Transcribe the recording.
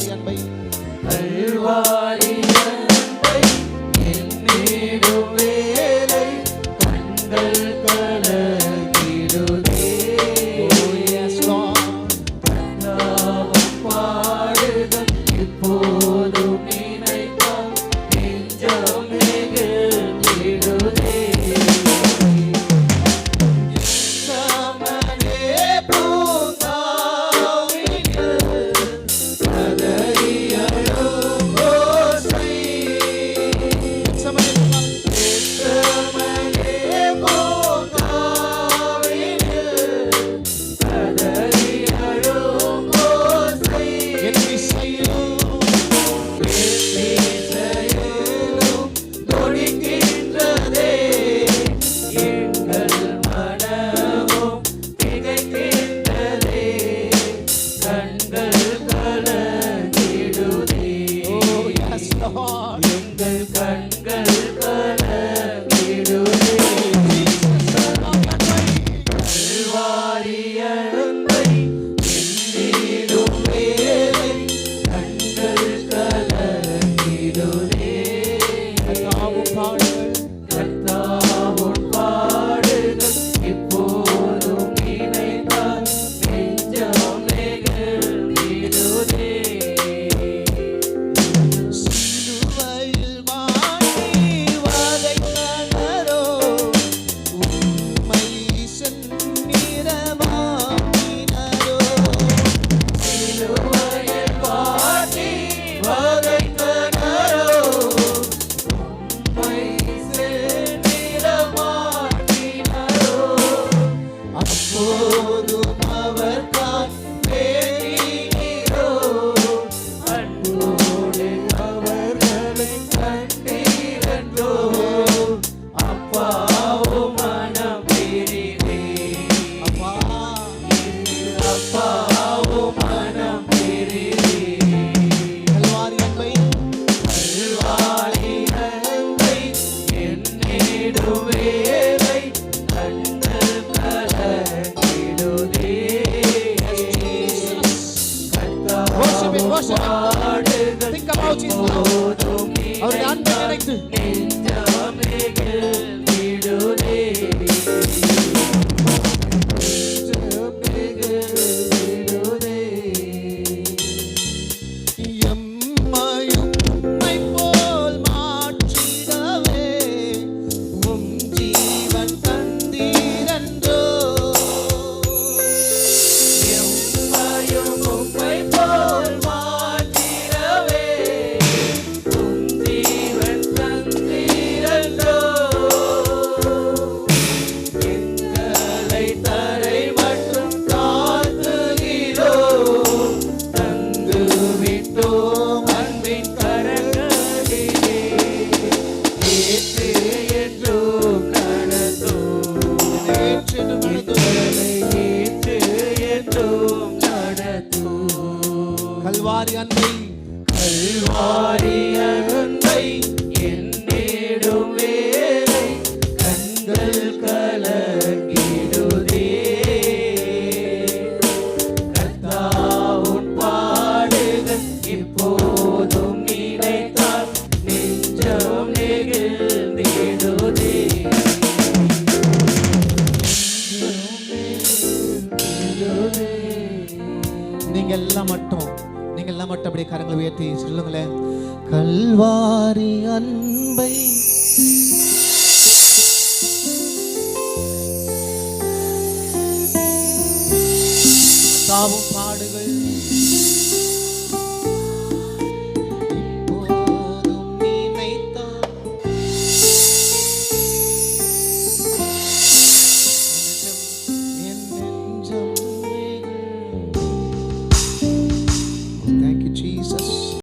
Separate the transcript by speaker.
Speaker 1: கல்வாரி அன்பை
Speaker 2: கல்வாரி அன்பை என்னிடும் வேலை கண்கள் கலங்கிடுதே. கர்த்தாவும் பாடுதல் இப்போதும் நினைத்தால் நெஞ்சம் நெகிழ்ந்திடுதே. சமனே பூங்காவினில் கதறி அழும் ஓசை. சமனே பூங்காவினில் கதறி அழும் ஓசை. என் திசையிலும் துடிக்கின்றதே. எங்கள் மனமும் திகைக்கின்றதே. கண்கள் கலங்கிடுதே. எங்கள் கண்கள் கலங்கிடுதே. கல்வாரி அன்பை என்னிடும் வேலை கண்கள் கலங்கிடுதே. கர்த்தாவும் பாடுகள் இப்போதும் நினைத்தால் நெஞ்சம் நெகிழ்ந்திடுதே.
Speaker 1: சிலுவையில் மாட்டி வதைத்தனரோ உம்மை செந்நிறமாக்கினரோ.
Speaker 2: சிலுவையில் வாட்டி வதைத்தனரோ உம்மை செந்நிறமாக்கினரோ. அப்போதும் அவர் தான் பேசினீரோ. அன்போடு அவர்களை கண்டீரன்றோ. அப்பாவும் மனம் பிரிவே. அப்பாவும் மனம் பிரிவே.
Speaker 1: கல்வாரி அன்பை
Speaker 2: கல்வாரி அன்பை என்னிடும் வேலை கண்கள் கலங்கிடுதே. கர்த்தாவும் பாடுகள்
Speaker 1: Think about Jesus now.
Speaker 2: இப்போதும்
Speaker 1: அவருடைய அன்பை நினைத்து
Speaker 2: நெஞ்சம் நெகிழ்ந்திடுதே. நெஞ்சம் நெகிழ்ந்திடுதே.
Speaker 1: எம்மையும் உம்மை போல் மாற்றிடவே உம் ஜீவன் தந்தீரன்றோ.
Speaker 2: எம்மையும் உம்மை போல் மாற்றிடவே உம் ஜீவன் தந்தீரன்றோ. எங்களை தரை மட்டும் தாழ்த்துகிறோம். தந்து விட்டோம் அன்பின் கரங்களிலே. ஏற்று என்றும் நடத்தும்.
Speaker 1: ஏற்றெனும்
Speaker 2: எங்களை ஏற்று என்றும் நடத்தும்.
Speaker 1: கல்வாரி அன்பை
Speaker 2: கல்வாரி அன்பை என்னிடும் வேலை கண்கள் கலங்கிடுதே. கர்த்தாவும் பாடுகள் இப்போதும் நினைத்தால் நெஞ்சம் நெகிழ்ந்திடுதே.
Speaker 1: நீங்க எல்லாம் மட்டும் அப்படியே கரங்களை உயர்த்தி சொல்லுங்களேன். கல்வாரி அன்பை தாவும் பாடுகள்